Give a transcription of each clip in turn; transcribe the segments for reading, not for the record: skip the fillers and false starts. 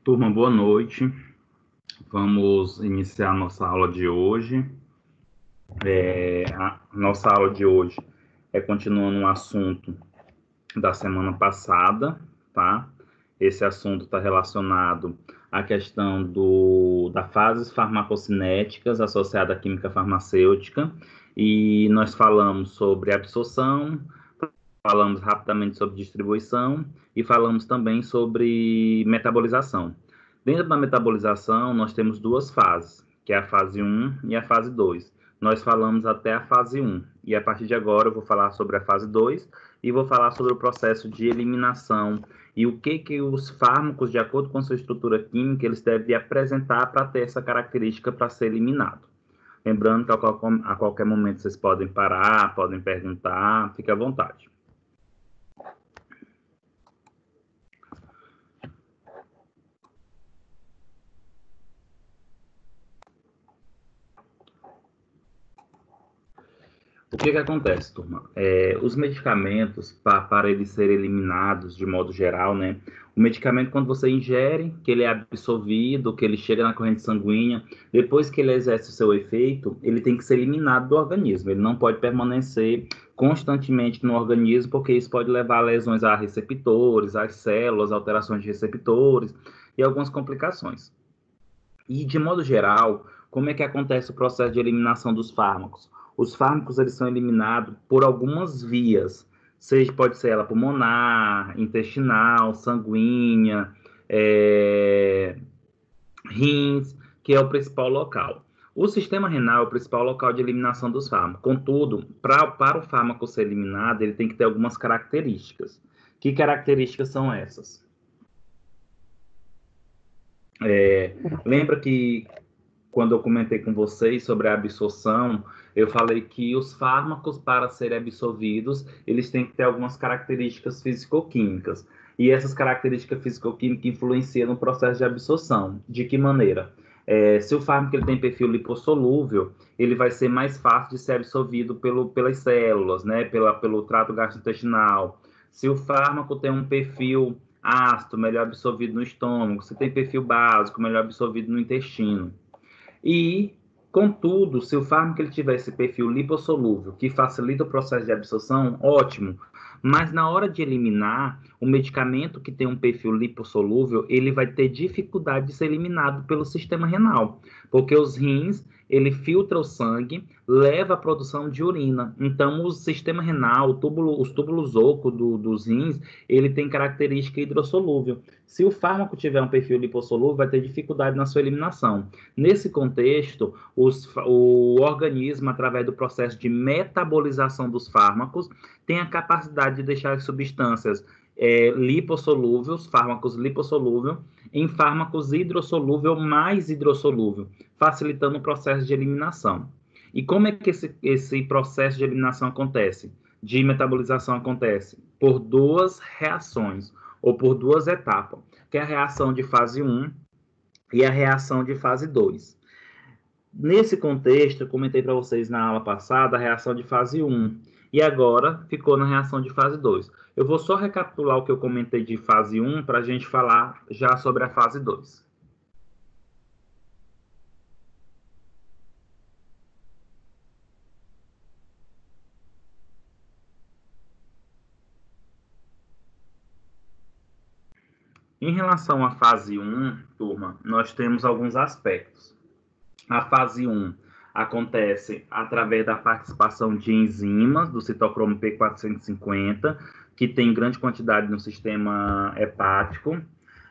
Turma, boa noite. Vamos iniciar a nossa aula de hoje. A nossa aula de hoje é continuando um assunto da semana passada, tá? Esse assunto está relacionado à questão das fases farmacocinéticas associadas à química farmacêutica, e nós falamos sobre absorção, falamos rapidamente sobre distribuição e falamos também sobre metabolização. Dentro da metabolização, nós temos duas fases, que é a fase 1 e a fase 2. Nós falamos até a fase 1, e a partir de agora eu vou falar sobre a fase 2 e vou falar sobre o processo de eliminação e o que os fármacos, de acordo com sua estrutura química, eles devem apresentar para ter essa característica para ser eliminado. Lembrando que a qualquer momento vocês podem parar, podem perguntar, fique à vontade. O que acontece, turma? Os medicamentos, para eles serem eliminados de modo geral, né? O medicamento, quando você ingere, que ele é absorvido, que ele chega na corrente sanguínea, depois que ele exerce o seu efeito, ele tem que ser eliminado do organismo. Ele não pode permanecer constantemente no organismo, porque isso pode levar a lesões a receptores, às células, alterações de receptores e algumas complicações. E, de modo geral, como é que acontece o processo de eliminação dos fármacos? Os fármacos eles são eliminados por algumas vias, pode ser ela pulmonar, intestinal, sanguínea, rins, que é o principal local. O sistema renal é o principal local de eliminação dos fármacos. Contudo, para o fármaco ser eliminado, ele tem que ter algumas características. Que características são essas? Lembra que quando eu comentei com vocês sobre a absorção, eu falei que os fármacos, para serem absorvidos, eles têm que ter algumas características físico-químicas. E essas características físico-químicas influenciam no processo de absorção. De que maneira? Se o fármaco ele tem perfil lipossolúvel, ele vai ser mais fácil de ser absorvido pelas células, né? Pelo trato gastrointestinal. Se o fármaco tem um perfil ácido, melhor absorvido no estômago. Se tem perfil básico, melhor absorvido no intestino. E, contudo, se o fármaco ele tiver esse perfil lipossolúvel, que facilita o processo de absorção, ótimo. Mas na hora de eliminar, o medicamento que tem um perfil lipossolúvel, ele vai ter dificuldade de ser eliminado pelo sistema renal, porque os rins, ele filtra o sangue, leva à produção de urina. Então, o sistema renal, os túbulos ocos dos rins, ele tem característica hidrossolúvel. Se o fármaco tiver um perfil lipossolúvel, vai ter dificuldade na sua eliminação. Nesse contexto, o organismo, através do processo de metabolização dos fármacos, tem a capacidade de deixar as substâncias lipossolúveis, fármacos lipossolúveis, em fármacos hidrossolúvel mais hidrossolúvel, facilitando o processo de eliminação. E como é que esse processo de eliminação acontece? De metabolização acontece? Por duas reações, ou por duas etapas, que é a reação de fase 1 e a reação de fase 2. Nesse contexto, eu comentei para vocês na aula passada a reação de fase 1, e agora ficou na reação de fase 2. Eu vou só recapitular o que eu comentei de fase 1 para a gente falar já sobre a fase 2. Em relação à fase 1, turma, nós temos alguns aspectos. A fase 1 acontece através da participação de enzimas do citocromo P450, que tem grande quantidade no sistema hepático.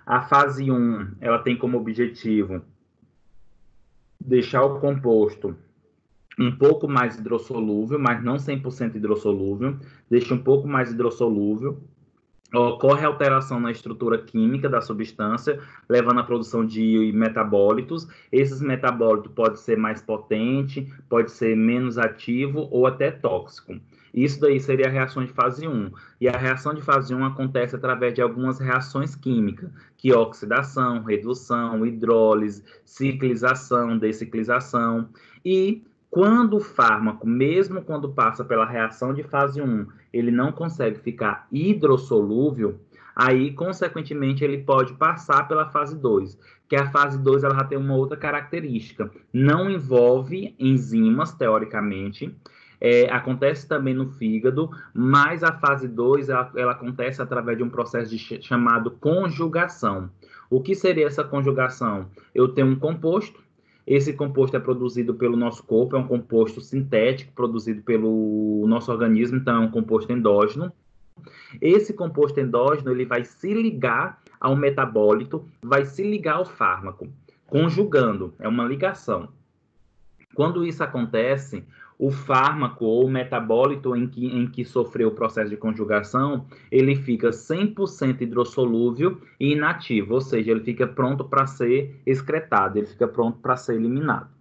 A fase 1, ela tem como objetivo deixar o composto um pouco mais hidrossolúvel, mas não 100% hidrossolúvel, deixa um pouco mais hidrossolúvel. Ocorre alteração na estrutura química da substância, levando à produção de metabólitos. Esses metabólitos podem ser mais potentes, pode ser menos ativo ou até tóxico. Isso daí seria a reação de fase 1. E a reação de fase 1 acontece através de algumas reações químicas, que é oxidação, redução, hidrólise, ciclização, deciclização. E quando o fármaco, mesmo quando passa pela reação de fase 1, ele não consegue ficar hidrossolúvel, Aí, consequentemente, ele pode passar pela fase 2, que a fase 2 ela já tem uma outra característica. Não envolve enzimas, teoricamente, acontece também no fígado, mas a fase 2 ela acontece através de um processo chamado conjugação. O que seria essa conjugação? Eu tenho um composto, esse composto é produzido pelo nosso corpo, é um composto sintético produzido pelo nosso organismo, então é um composto endógeno. Esse composto endógeno ele vai se ligar ao metabólito, vai se ligar ao fármaco, conjugando, é uma ligação. Quando isso acontece, o fármaco ou o metabólito em que sofreu o processo de conjugação, ele fica 100% hidrossolúvel e inativo, ou seja, ele fica pronto para ser excretado, ele fica pronto para ser eliminado.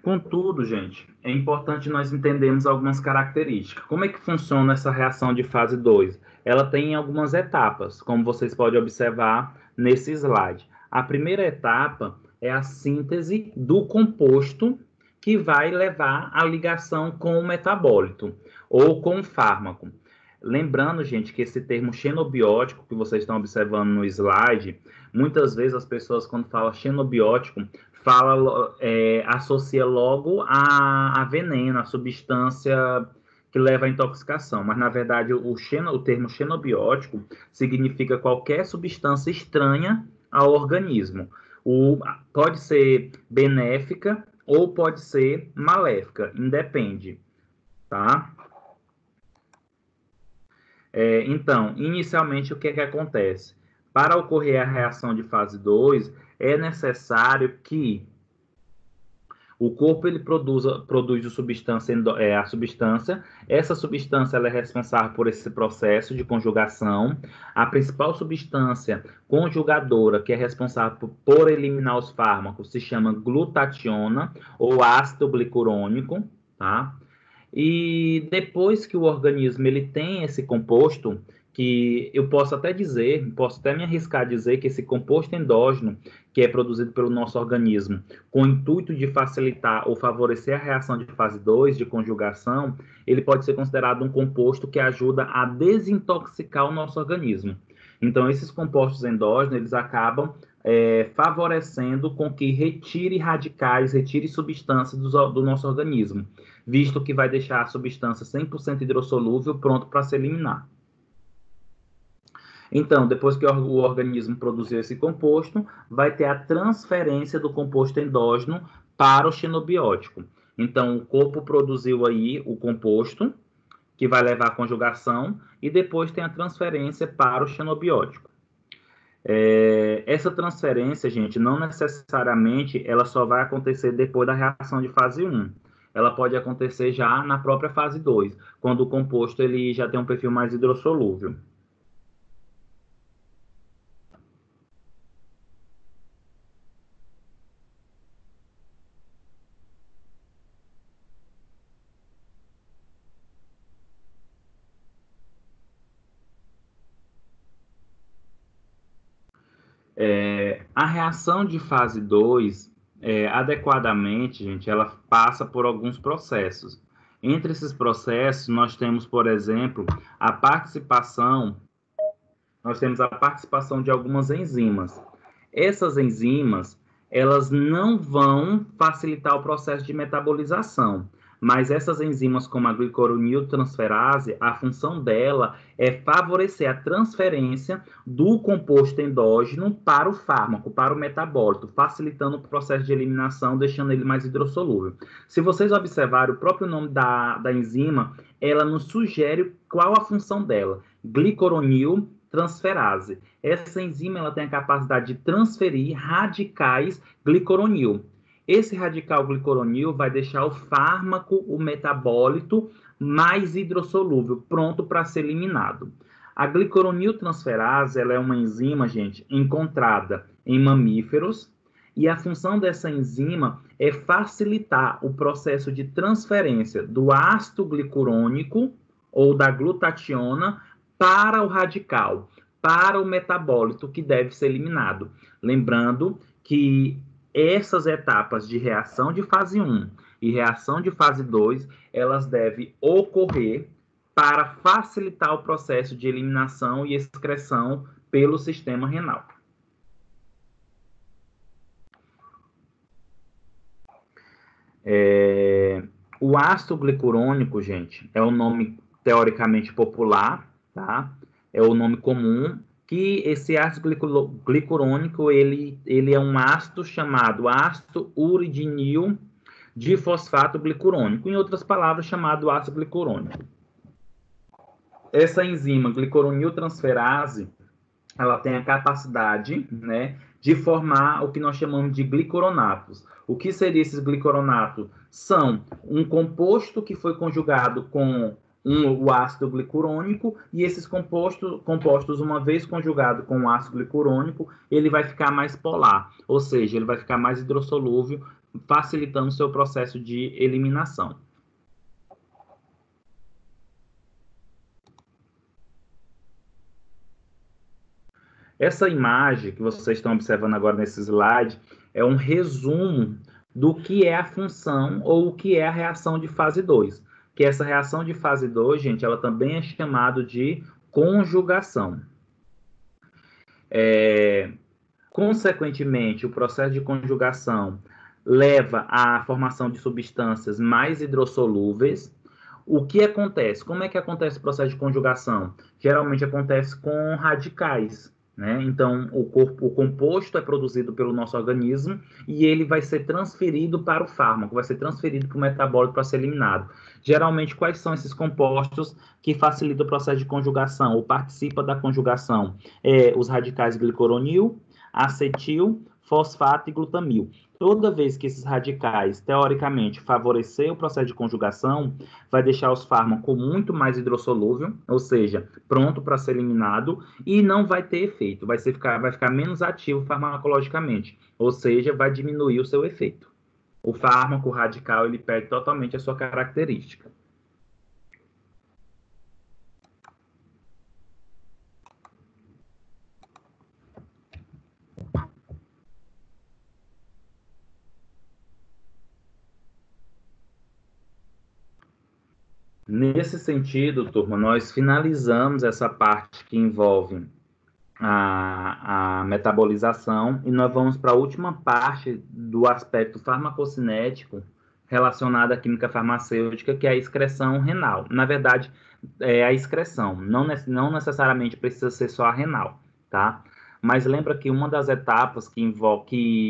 Contudo, gente, é importante nós entendermos algumas características. Como é que funciona essa reação de fase 2? Ela tem algumas etapas, como vocês podem observar nesse slide. A primeira etapa é a síntese do composto que vai levar à ligação com o metabólito ou com o fármaco. Lembrando, gente, que esse termo xenobiótico que vocês estão observando no slide, muitas vezes as pessoas, quando falam xenobiótico, associa logo a veneno, a substância que leva à intoxicação. Mas, na verdade, o termo xenobiótico significa qualquer substância estranha ao organismo. Pode ser benéfica ou pode ser maléfica, independe, tá? Então, inicialmente, o que acontece? Para ocorrer a reação de fase 2, é necessário que o corpo ele produz a substância. Essa substância ela é responsável por esse processo de conjugação. A principal substância conjugadora que é responsável por eliminar os fármacos se chama glutationa ou ácido glicurônico, tá? E depois que o organismo ele tem esse composto, que eu posso até dizer, posso até me arriscar a dizer que esse composto endógeno, que é produzido pelo nosso organismo, com o intuito de facilitar ou favorecer a reação de fase 2 de conjugação, ele pode ser considerado um composto que ajuda a desintoxicar o nosso organismo. Então, esses compostos endógenos, eles acabam favorecendo com que retire radicais, retire substâncias do nosso organismo, visto que vai deixar a substância 100% hidrossolúvel pronto para se eliminar. Então, depois que o organismo produziu esse composto, vai ter a transferência do composto endógeno para o xenobiótico. Então, o corpo produziu aí o composto, que vai levar à conjugação, e depois tem a transferência para o xenobiótico. Essa transferência, gente, não necessariamente ela só vai acontecer depois da reação de fase 1. Ela pode acontecer já na própria fase 2, quando o composto ele já tem um perfil mais hidrossolúvel. A reação de fase 2, adequadamente, gente, ela passa por alguns processos. Entre esses processos, nós temos, por exemplo, nós temos a participação de algumas enzimas. Essas enzimas, elas não vão facilitar o processo de metabolização, mas essas enzimas, como a glicoroniltransferase, a função dela é favorecer a transferência do composto endógeno para o fármaco, para o metabólito, facilitando o processo de eliminação, deixando ele mais hidrossolúvel. Se vocês observarem, o próprio nome da enzima, ela nos sugere qual a função dela. Glicoroniltransferase. Essa enzima ela tem a capacidade de transferir radicais glicoronil. Esse radical glicoronil vai deixar o fármaco, o metabólito, mais hidrossolúvel, pronto para ser eliminado. A glicoroniltransferase ela é uma enzima, gente, encontrada em mamíferos, e a função dessa enzima é facilitar o processo de transferência do ácido glicurônico ou da glutationa para o radical, para o metabólito que deve ser eliminado. Lembrando que essas etapas de reação de fase 1 e reação de fase 2, elas devem ocorrer para facilitar o processo de eliminação e excreção pelo sistema renal. O ácido glicurônico, gente, é um nome teoricamente popular, tá? É o nome comum, que esse ácido glicurônico, ele é um ácido chamado ácido uridinil difosfato glicurônico, em outras palavras, chamado ácido glicurônico. Essa enzima glicuroniltransferase, ela tem a capacidade, né, de formar o que nós chamamos de glicoronatos. O que seria esses glicoronatos? São um composto que foi conjugado com o ácido glicurônico, e esses compostos, uma vez conjugado com o ácido glicurônico, ele vai ficar mais polar, ou seja, ele vai ficar mais hidrossolúvel, facilitando o seu processo de eliminação. Essa imagem que vocês estão observando agora nesse slide é um resumo do que é a função ou o que é a reação de fase 2. Que essa reação de fase 2, gente, ela também é chamada de conjugação. Consequentemente, o processo de conjugação leva à formação de substâncias mais hidrossolúveis. O que acontece? Como é que acontece o processo de conjugação? Geralmente acontece com radicais, né? Então, o composto é produzido pelo nosso organismo e ele vai ser transferido para o fármaco, vai ser transferido para o metabólito para ser eliminado. Geralmente, quais são esses compostos que facilitam o processo de conjugação ou participam da conjugação? Os radicais glicoronil, acetil, fosfato e glutamil. Toda vez que esses radicais, teoricamente, favorecer o processo de conjugação, vai deixar os fármacos muito mais hidrossolúvel, ou seja, pronto para ser eliminado, e não vai ter efeito, vai ficar menos ativo farmacologicamente, ou seja, vai diminuir o seu efeito. O fármaco radical, ele perde totalmente a sua característica. Nesse sentido, turma, nós finalizamos essa parte que envolve a metabolização e nós vamos para a última parte do aspecto farmacocinético relacionado à química farmacêutica, que é a excreção renal. Na verdade, é a excreção, não necessariamente precisa ser só a renal, tá? Mas lembra que uma das etapas que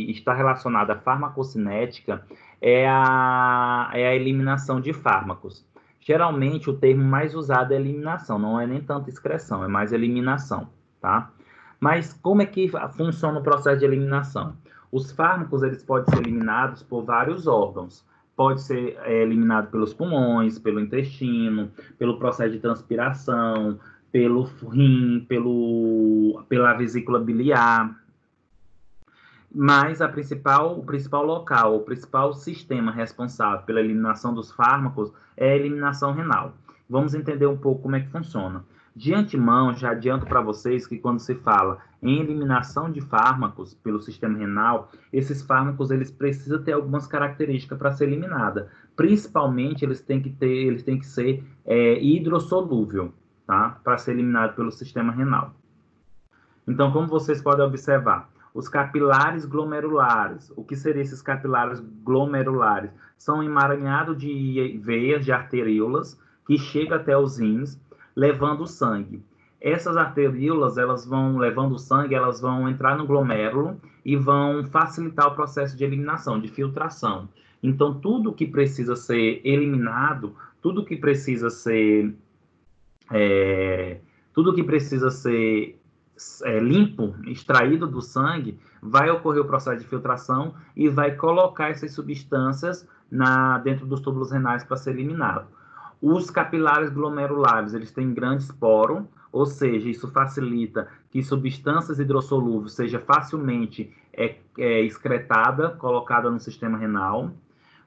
está relacionada à farmacocinética é a eliminação de fármacos. Geralmente, o termo mais usado é eliminação, não é nem tanto excreção, é mais eliminação, tá? Mas como é que funciona o processo de eliminação? Os fármacos, eles podem ser eliminados por vários órgãos. Pode ser eliminado pelos pulmões, pelo intestino, pelo processo de transpiração, pelo rim, pela vesícula biliar. Mas o principal local, o principal sistema responsável pela eliminação dos fármacos é a eliminação renal. Vamos entender um pouco como é que funciona. De antemão, já adianto para vocês que quando se fala em eliminação de fármacos pelo sistema renal, esses fármacos eles precisam ter algumas características para ser eliminada. Principalmente, eles têm que ser hidrossolúvel, tá? Para ser eliminado pelo sistema renal. Então, como vocês podem observar, os capilares glomerulares. O que seriam esses capilares glomerulares? São um emaranhado de veias, de arteríolas, que chega até os rins, levando o sangue. Essas arteríolas, elas vão levando o sangue, elas vão entrar no glomérulo e vão facilitar o processo de eliminação, de filtração. Então, tudo que precisa ser eliminado, tudo que precisa ser limpo, extraído do sangue, vai ocorrer o processo de filtração e vai colocar essas substâncias dentro dos túbulos renais para ser eliminado. Os capilares glomerulares, eles têm grandes poros, ou seja, isso facilita que substâncias hidrossolúveis seja facilmente excretada, colocada no sistema renal.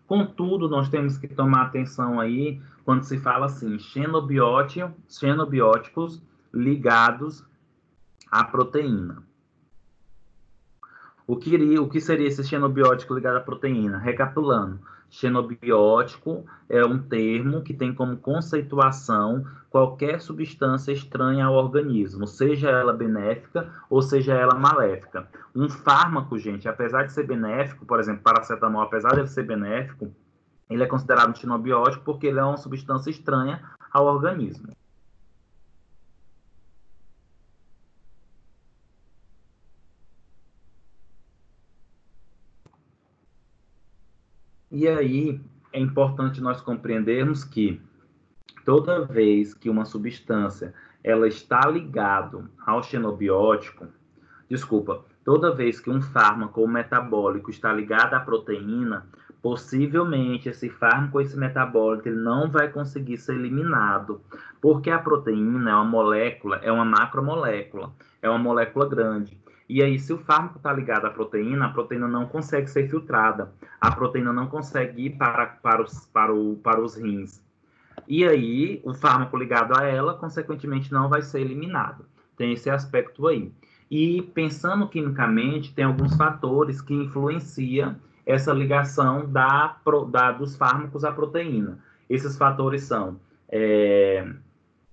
Contudo, nós temos que tomar atenção aí quando se fala assim, xenobióticos ligados a proteína. O que seria esse xenobiótico ligado à proteína? Recapitulando, xenobiótico é um termo que tem como conceituação qualquer substância estranha ao organismo, seja ela benéfica ou seja ela maléfica. Um fármaco, gente, apesar de ser benéfico, por exemplo, paracetamol, apesar de ser benéfico, ele é considerado um xenobiótico porque ele é uma substância estranha ao organismo. E aí é importante nós compreendermos que toda vez que uma substância ela está ligado ao xenobiótico, desculpa, toda vez que um fármaco ou metabólico está ligado à proteína, possivelmente esse fármaco ou esse metabólico ele não vai conseguir ser eliminado, porque a proteína é uma molécula, é uma macromolécula, é uma molécula grande. E aí, se o fármaco está ligado à proteína, a proteína não consegue ser filtrada, a proteína não consegue ir para os rins. E aí, o fármaco ligado a ela, consequentemente, não vai ser eliminado. Tem esse aspecto aí. E pensando quimicamente, tem alguns fatores que influenciam essa ligação dos fármacos à proteína. Esses fatores são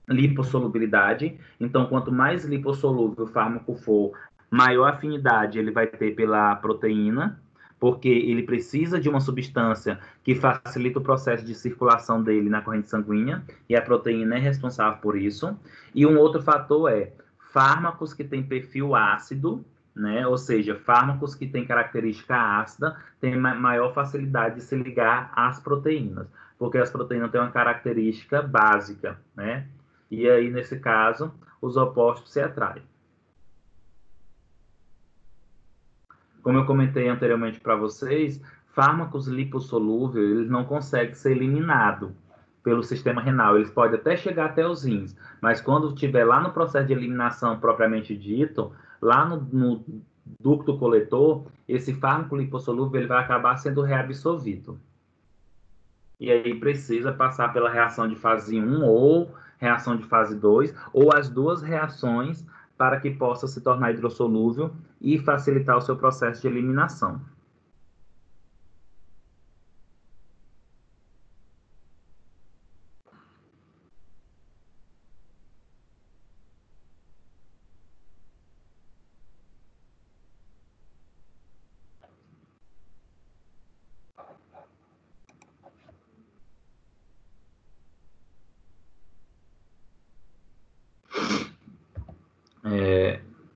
lipossolubilidade. Então, quanto mais lipossolúvel o fármaco for, maior afinidade ele vai ter pela proteína, porque ele precisa de uma substância que facilita o processo de circulação dele na corrente sanguínea, e a proteína é responsável por isso. E um outro fator é fármacos que têm perfil ácido, né? Ou seja, fármacos que têm característica ácida têm maior facilidade de se ligar às proteínas, porque as proteínas têm uma característica básica, né? E aí, nesse caso, os opostos se atraem. Como eu comentei anteriormente para vocês, fármacos lipossolúveis, eles não conseguem ser eliminados pelo sistema renal. Eles podem até chegar até os rins, mas quando estiver lá no processo de eliminação propriamente dito, lá no ducto coletor, esse fármaco lipossolúvel ele vai acabar sendo reabsorvido. E aí precisa passar pela reação de fase 1 ou reação de fase 2, ou as duas reações para que possa se tornar hidrossolúvel e facilitar o seu processo de eliminação.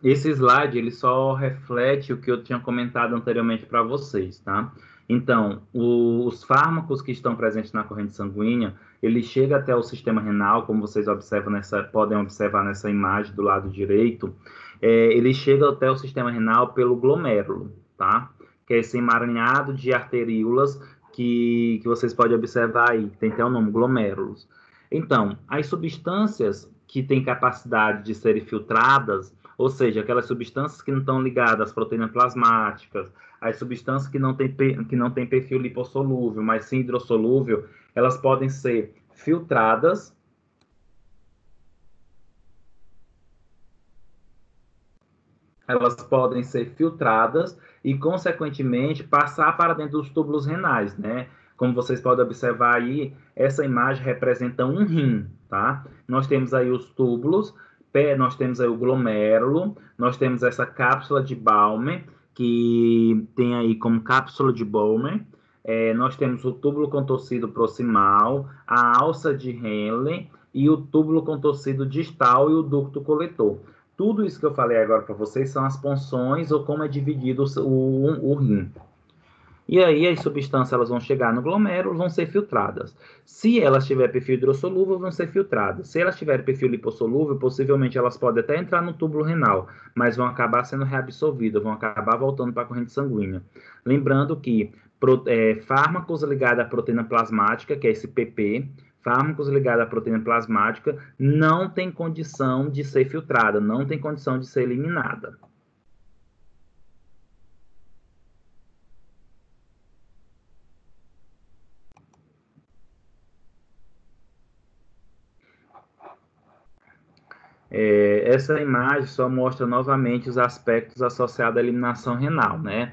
Esse slide ele só reflete o que eu tinha comentado anteriormente para vocês, tá? Então, os fármacos que estão presentes na corrente sanguínea, ele chega até o sistema renal, como vocês podem observar nessa imagem do lado direito, ele chega até o sistema renal pelo glomérulo, tá? Que é esse emaranhado de arteríolas que vocês podem observar aí, tem até o nome, glomérulos. Então, as substâncias que têm capacidade de serem filtradas, ou seja, aquelas substâncias que não estão ligadas às proteínas plasmáticas, as substâncias que não têm perfil lipossolúvel, mas sim hidrossolúvel, elas podem ser filtradas. Elas podem ser filtradas e, consequentemente, passar para dentro dos túbulos renais, né? Como vocês podem observar aí, essa imagem representa um rim, tá? Nós temos aí os túbulos, nós temos aí o glomérulo, nós temos essa cápsula de Bowman, que tem aí como cápsula de Bowman, nós temos o túbulo contorcido proximal, a alça de Henle e o túbulo contorcido distal e o ducto coletor. Tudo isso que eu falei agora para vocês são as punções ou como é dividido o rim. E aí as substâncias elas vão chegar no glomérulo, vão ser filtradas. Se elas tiverem perfil hidrossolúvel, vão ser filtradas. Se elas tiverem perfil lipossolúvel, possivelmente elas podem até entrar no túbulo renal, mas vão acabar sendo reabsorvidas, vão acabar voltando para a corrente sanguínea. Lembrando que fármacos ligados à proteína plasmática, que é esse PP, fármacos ligados à proteína plasmática, não tem condição de ser filtrada, não tem condição de ser eliminada. Essa imagem só mostra novamente os aspectos associados à eliminação renal, né?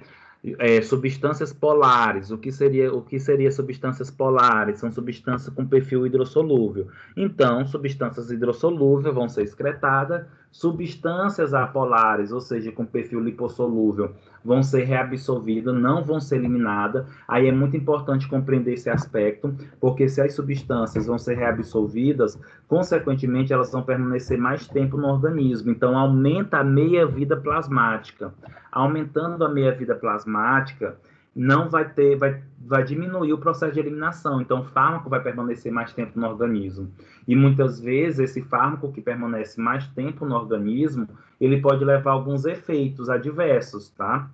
Substâncias polares. O que seria substâncias polares? São substâncias com perfil hidrossolúvel. Então, substâncias hidrossolúveis vão ser excretadas, substâncias apolares, ou seja, com perfil lipossolúvel, vão ser reabsorvidas, não vão ser eliminadas. Aí é muito importante compreender esse aspecto, porque se as substâncias vão ser reabsorvidas, consequentemente, elas vão permanecer mais tempo no organismo. Então, aumenta a meia-vida plasmática. Aumentando a meia-vida plasmática, não vai diminuir o processo de eliminação. Então, o fármaco vai permanecer mais tempo no organismo. E muitas vezes, esse fármaco que permanece mais tempo no organismo, ele pode levar a alguns efeitos adversos, tá?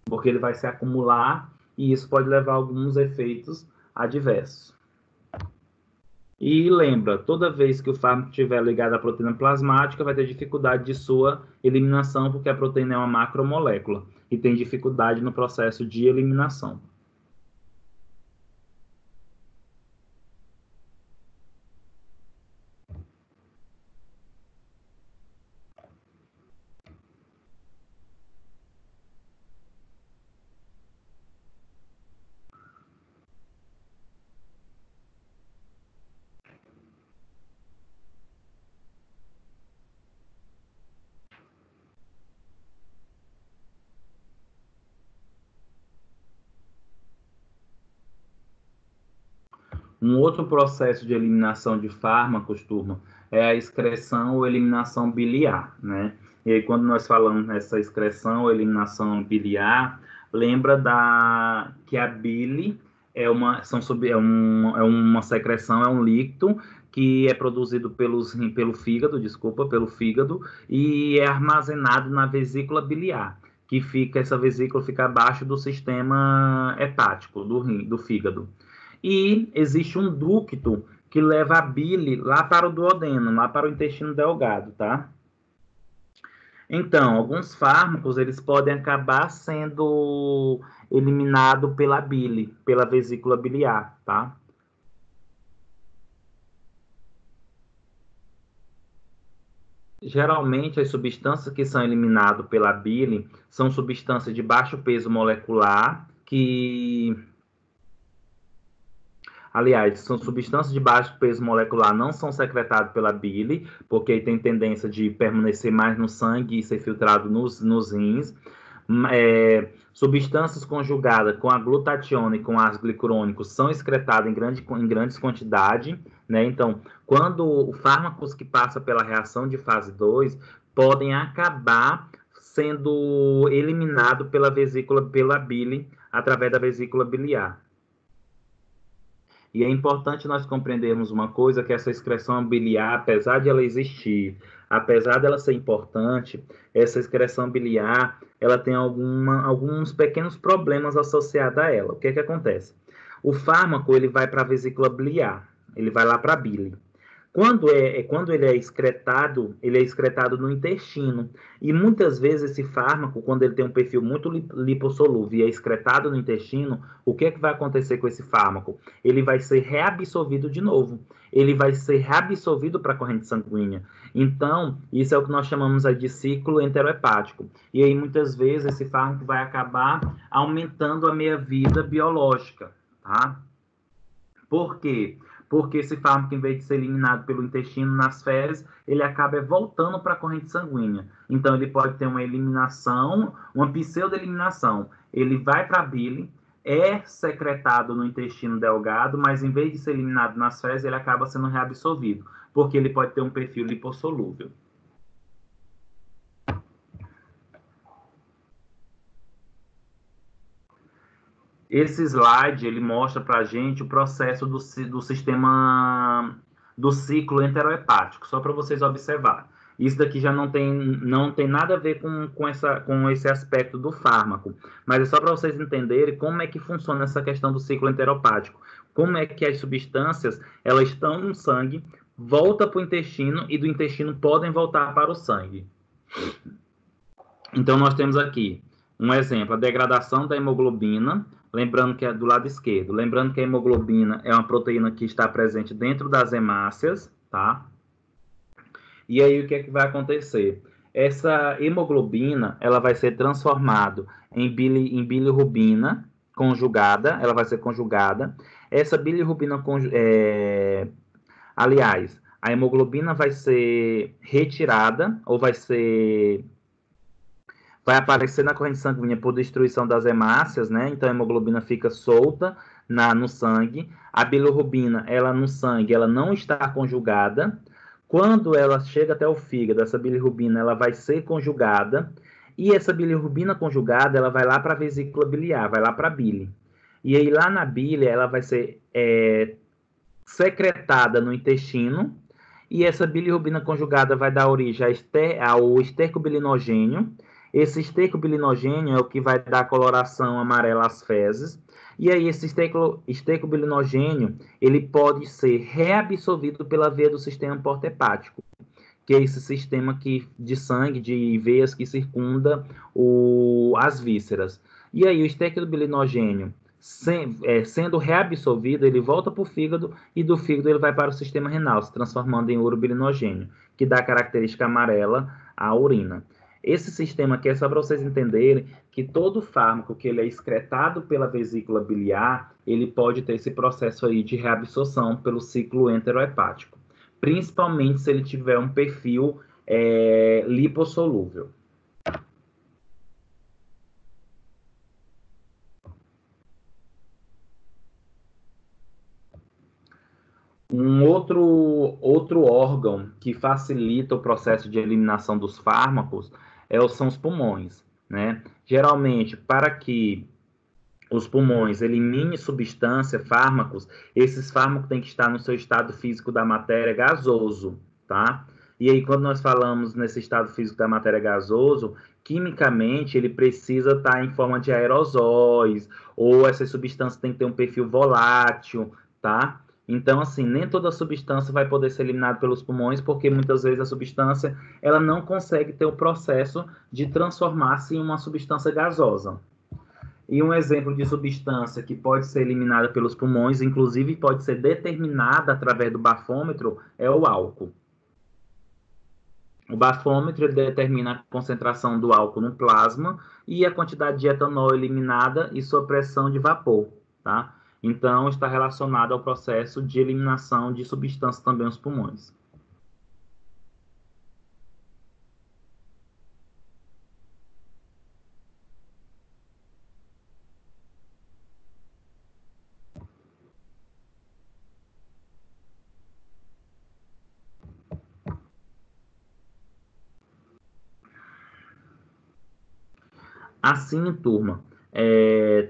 Porque ele vai se acumular e isso pode levar a alguns efeitos adversos. E lembra, toda vez que o fármaco estiver ligado à proteína plasmática, vai ter dificuldade de sua eliminação, porque a proteína é uma macromolécula e tem dificuldade no processo de eliminação. Um outro processo de eliminação de fármacos, turma, é a excreção ou eliminação biliar, né? E aí, quando nós falamos nessa excreção ou eliminação biliar, lembra que a bile é uma secreção, é um líquido que é produzido pelo fígado, e é armazenado na vesícula biliar, essa vesícula fica abaixo do sistema hepático, do fígado. E existe um ducto que leva a bile lá para o duodeno, lá para o intestino delgado, tá? Então, alguns fármacos, eles podem acabar sendo eliminados pela bile, pela vesícula biliar, tá? Geralmente, as substâncias que são eliminadas pela bile são substâncias de baixo peso molecular, aliás, são substâncias de baixo peso molecular, não são secretadas pela bile, porque tem tendência de permanecer mais no sangue e ser filtrado nos rins. Substâncias conjugadas com a glutationa e com ácido glicurônico são excretadas em grandes quantidades, né? Então, quando os fármacos que passam pela reação de fase 2 podem acabar sendo eliminados pela bile, através da vesícula biliar. E é importante nós compreendermos uma coisa, que essa excreção biliar, apesar de ela existir, apesar dela ser importante, essa excreção biliar, ela tem alguns pequenos problemas associados a ela. O que é que acontece? O fármaco, ele vai para a vesícula biliar, ele vai lá para a bile. Quando ele é excretado no intestino. E muitas vezes esse fármaco, quando ele tem um perfil muito lipossolúvel e é excretado no intestino, o que é que vai acontecer com esse fármaco? Ele vai ser reabsorvido de novo. Ele vai ser reabsorvido para a corrente sanguínea. Então, isso é o que nós chamamos de ciclo enterohepático. E aí, muitas vezes, esse fármaco vai acabar aumentando a meia-vida biológica, tá? Por quê? Porque esse fármaco, em vez de ser eliminado pelo intestino nas fezes, ele acaba voltando para a corrente sanguínea. Então, ele pode ter uma eliminação, uma pseudo-eliminação. Ele vai para a bile, é secretado no intestino delgado, mas em vez de ser eliminado nas fezes, ele acaba sendo reabsorvido, porque ele pode ter um perfil lipossolúvel. Esse slide, ele mostra para a gente o processo do sistema, do ciclo enterohepático, só para vocês observarem. Isso daqui já não tem nada a ver com esse aspecto do fármaco, mas é só para vocês entenderem como é que funciona essa questão do ciclo enterohepático. Como é que as substâncias, elas estão no sangue, voltam para o intestino e do intestino podem voltar para o sangue. Então, nós temos aqui um exemplo, a degradação da hemoglobina, lembrando que é do lado esquerdo, lembrando que a hemoglobina é uma proteína que está presente dentro das hemácias, tá? E aí, o que é que vai acontecer? Essa hemoglobina, ela vai ser transformada em bilirrubina conjugada, ela vai ser conjugada. Essa bilirrubina, aliás, a hemoglobina vai ser retirada, ou vai aparecer na corrente sanguínea por destruição das hemácias, né? Então a hemoglobina fica solta no sangue. A bilirrubina, ela no sangue, ela não está conjugada. Quando ela chega até o fígado, essa bilirrubina, ela vai ser conjugada. E essa bilirrubina conjugada, ela vai lá para a vesícula biliar, vai lá para a bile. E aí lá na bile, ela vai ser secretada no intestino. E essa bilirrubina conjugada vai dar origem ao estercobilinogênio. Esse estercobilinogênio é o que vai dar a coloração amarela às fezes. E aí esse estercobilinogênio, ele pode ser reabsorvido pela veia do sistema porta-hepático, que é esse sistema de sangue, de veias que circunda as vísceras. E aí o estercobilinogênio, sendo reabsorvido, ele volta para o fígado e do fígado ele vai para o sistema renal, se transformando em urobilinogênio, que dá a característica amarela à urina. Esse sistema aqui é só para vocês entenderem que todo fármaco que ele é excretado pela vesícula biliar, ele pode ter esse processo aí de reabsorção pelo ciclo enterohepático, principalmente se ele tiver um perfil lipossolúvel. Um outro órgão que facilita o processo de eliminação dos fármacos são os pulmões, né? Geralmente, para que os pulmões eliminem substância, fármacos, esses fármacos têm que estar no seu estado físico da matéria gasoso, tá? E aí, quando nós falamos nesse estado físico da matéria gasoso, quimicamente ele precisa estar em forma de aerosóis, ou essas substâncias têm que ter um perfil volátil, tá? Então, assim, nem toda substância vai poder ser eliminada pelos pulmões, porque muitas vezes a substância ela não consegue ter o processo de transformar-se em uma substância gasosa. E um exemplo de substância que pode ser eliminada pelos pulmões, inclusive pode ser determinada através do bafômetro, é o álcool. O bafômetro determina a concentração do álcool no plasma e a quantidade de etanol eliminada e sua pressão de vapor, tá? Então, está relacionado ao processo de eliminação de substâncias também nos pulmões. Assim, turma,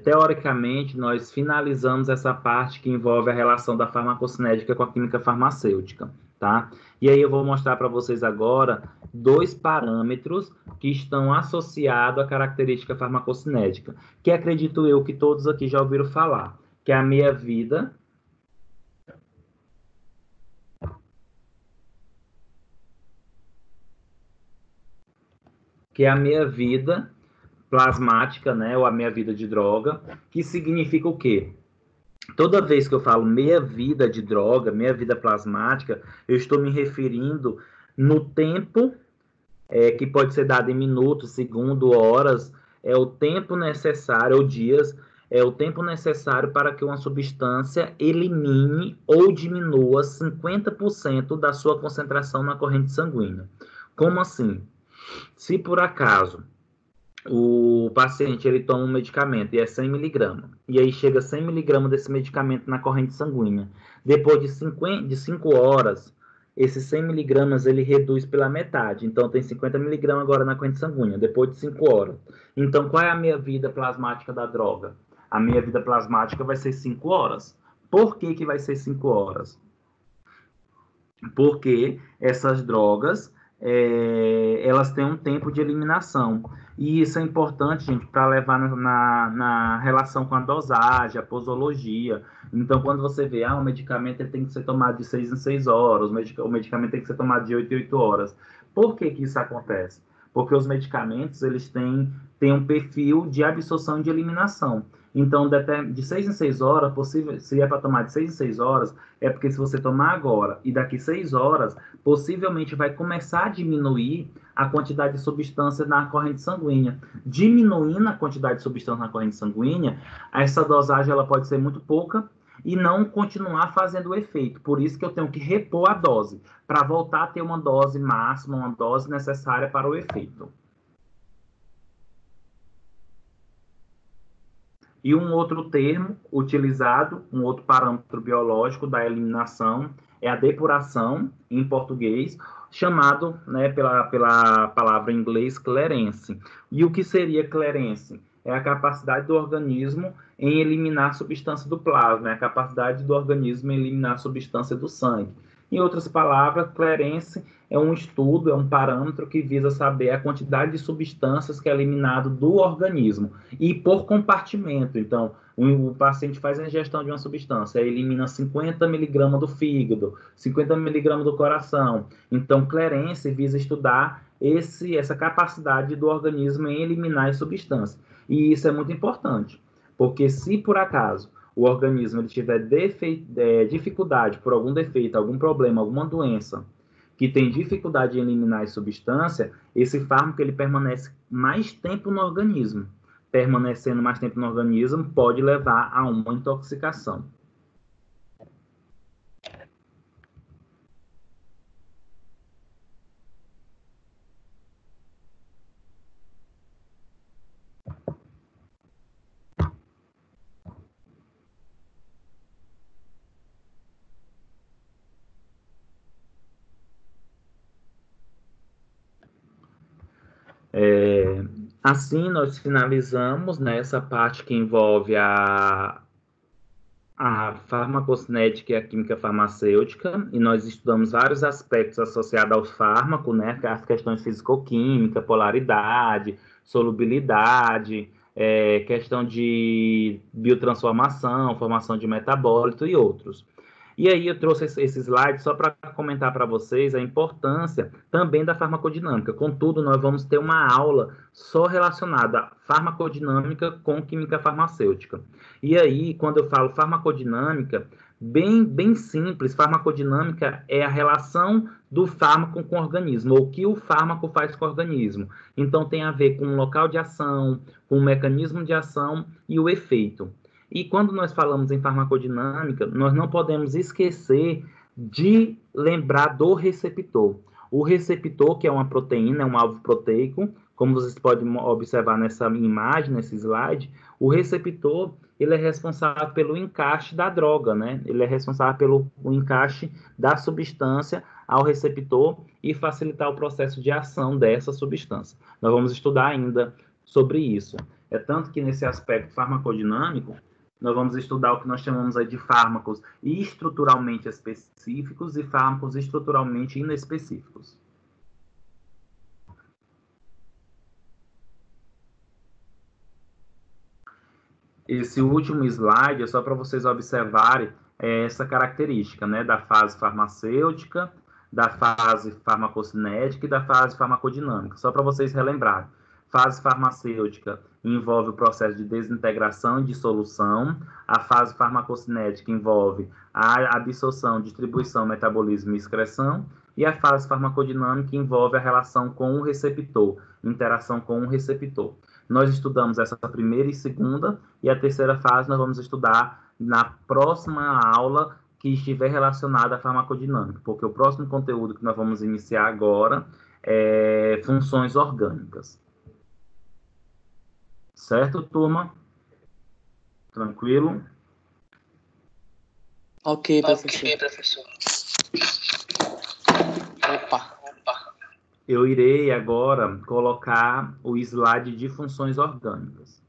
teoricamente, nós finalizamos essa parte que envolve a relação da farmacocinética com a química farmacêutica, tá? E aí eu vou mostrar para vocês agora dois parâmetros que estão associados à característica farmacocinética, que acredito eu que todos aqui já ouviram falar, que é a meia-vida, plasmática, né, ou a meia-vida de droga, que significa o quê? Toda vez que eu falo meia-vida de droga, meia-vida plasmática, eu estou me referindo no tempo, que pode ser dado em minutos, segundos, horas, é o tempo necessário, ou dias, é o tempo necessário para que uma substância elimine ou diminua 50% da sua concentração na corrente sanguínea. Como assim? Se por acaso o paciente ele toma um medicamento e é 100 miligramas, e aí chega 100 miligramas desse medicamento na corrente sanguínea. Depois de 5 horas, esses 100 miligramas ele reduz pela metade. Então, tem 50 miligramas agora na corrente sanguínea, depois de 5 horas. Então, qual é a meia-vida plasmática da droga? A meia-vida plasmática vai ser 5 horas. Por que que vai ser 5 horas? Porque essas drogas, elas têm um tempo de eliminação. E isso é importante, gente, para levar na relação com a dosagem, a posologia. Então, quando você vê, o medicamento ele tem que ser tomado de 6 em 6 horas, o medicamento tem que ser tomado de 8 em 8 horas. Por que que isso acontece? porque os medicamentos, eles têm um perfil de absorção e de eliminação. Então, de 6 em 6 horas, se é para tomar de 6 em 6 horas, é porque se você tomar agora e daqui 6 horas, possivelmente vai começar a diminuir a quantidade de substância na corrente sanguínea. Diminuindo a quantidade de substância na corrente sanguínea, essa dosagem ela pode ser muito pouca e não continuar fazendo o efeito. Por isso que eu tenho que repor a dose, para voltar a ter uma dose máxima, uma dose necessária para o efeito. E um outro termo utilizado, um outro parâmetro biológico da eliminação, é a depuração, em português, chamado, né, pela palavra em inglês clearance. E o que seria clearance? É a capacidade do organismo em eliminar substância do plasma, é a capacidade do organismo em eliminar substância do sangue. Em outras palavras, clearance é um estudo, é um parâmetro que visa saber a quantidade de substâncias que é eliminado do organismo e por compartimento. Então, o paciente faz a ingestão de uma substância, elimina 50 miligramas do fígado, 50 miligramas do coração. Então, clearance visa estudar essa capacidade do organismo em eliminar as substâncias. E isso é muito importante, porque se por acaso o organismo ele tiver dificuldade por algum defeito, algum problema, alguma doença, que tem dificuldade em eliminar as substâncias, esse fármaco ele permanece mais tempo no organismo. Permanecendo mais tempo no organismo pode levar a uma intoxicação. Assim, nós finalizamos, né, essa parte que envolve a farmacocinética e a química farmacêutica, e nós estudamos vários aspectos associados ao fármaco, né, as questões físico-química, polaridade, solubilidade, questão de biotransformação, formação de metabólito e outros. E aí eu trouxe esse slide só para comentar para vocês a importância também da farmacodinâmica. Contudo, nós vamos ter uma aula só relacionada à farmacodinâmica com química farmacêutica. E aí, quando eu falo farmacodinâmica, bem simples, farmacodinâmica é a relação do fármaco com o organismo, ou o que o fármaco faz com o organismo. Então, tem a ver com o local de ação, com o mecanismo de ação e o efeito. E quando nós falamos em farmacodinâmica, nós não podemos esquecer de lembrar do receptor. O receptor, que é uma proteína, é um alvo proteico, como vocês podem observar nessa imagem, nesse slide, o receptor ele é responsável pelo encaixe da droga, né? Ele é responsável pelo encaixe da substância ao receptor e facilitar o processo de ação dessa substância. Nós vamos estudar ainda sobre isso. É tanto que nesse aspecto farmacodinâmico, nós vamos estudar o que nós chamamos aí de fármacos estruturalmente específicos e fármacos estruturalmente inespecíficos. Esse último slide é só para vocês observarem essa característica, né, da fase farmacêutica, da fase farmacocinética e da fase farmacodinâmica, só para vocês relembrarem. Fase farmacêutica envolve o processo de desintegração e dissolução. A fase farmacocinética envolve a absorção, distribuição, metabolismo e excreção. E a fase farmacodinâmica envolve a relação com o receptor, interação com o receptor. Nós estudamos essa primeira e segunda, e a terceira fase nós vamos estudar na próxima aula que estiver relacionada à farmacodinâmica, porque o próximo conteúdo que nós vamos iniciar agora é funções orgânicas. Certo, turma? Tranquilo? Ok, professor. Opa. Eu irei agora colocar o slide de funções orgânicas.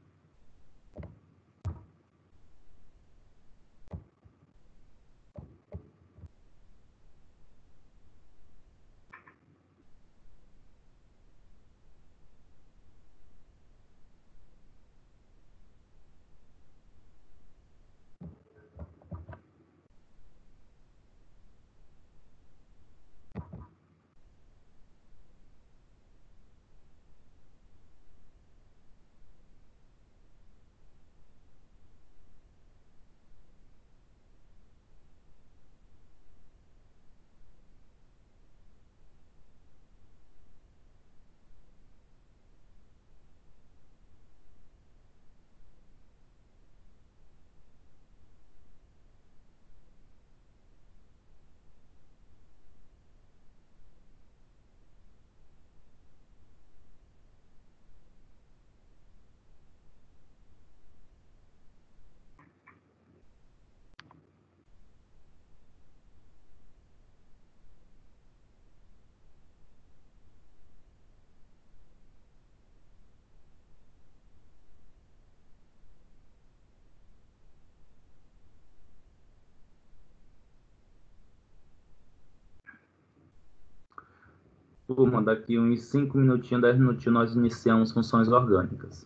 turma, daqui uns 5 minutinhos, 10 minutinhos, nós iniciamos funções orgânicas.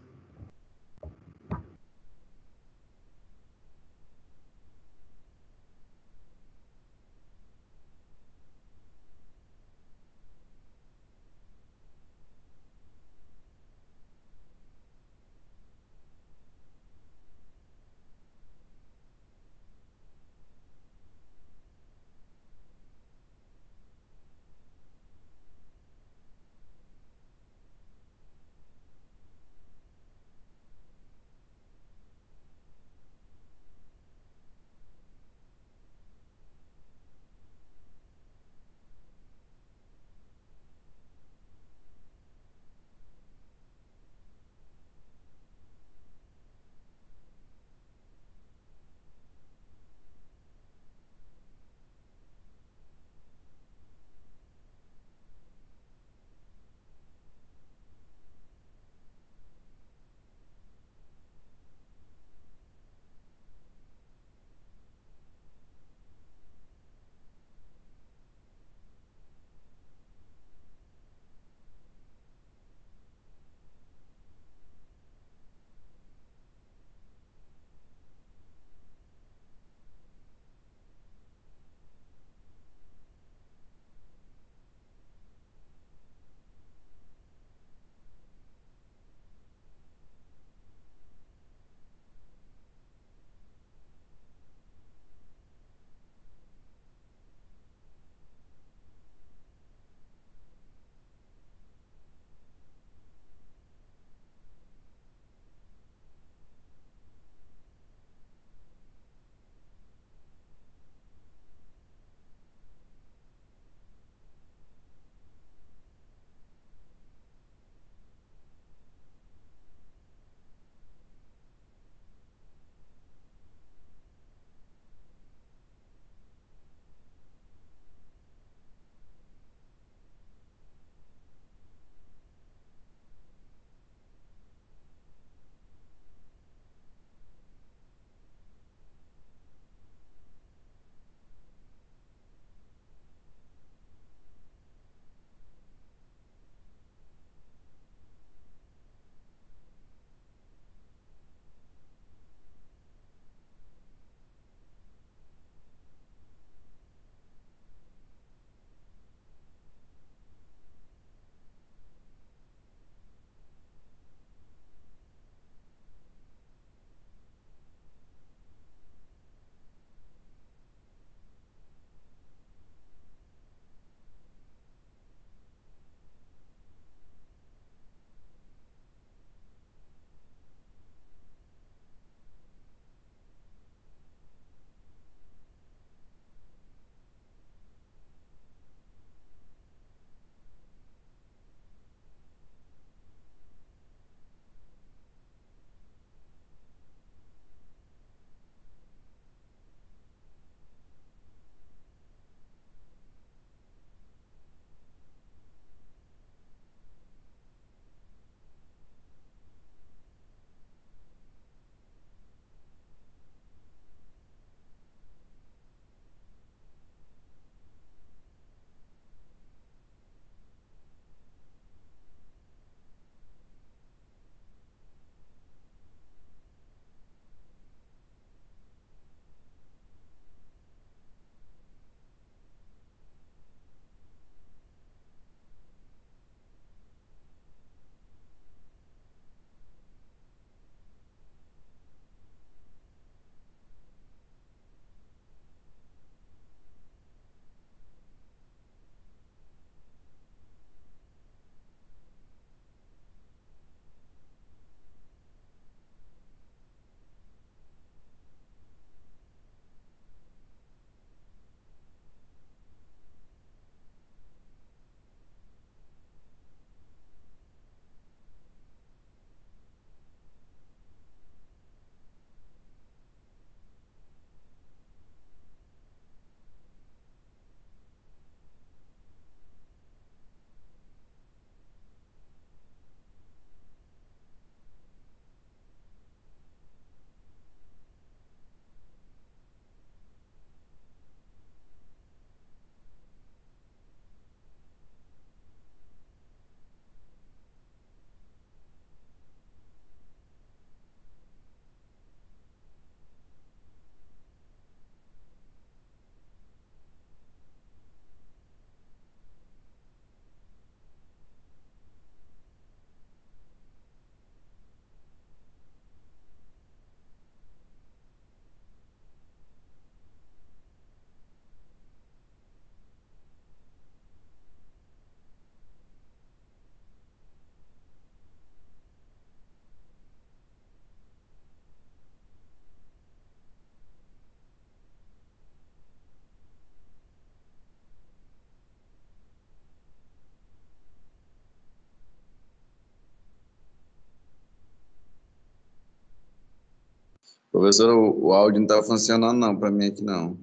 Professor, o áudio não está funcionando não, para mim aqui não.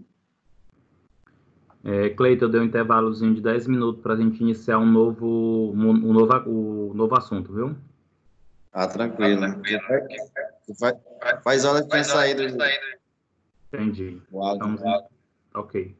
Cleiton, eu dei um intervalozinho de 10 minutos para a gente iniciar um novo assunto, viu? Ah, tranquilo. Faz hora que tinha saído Entendi. o áudio. Ok.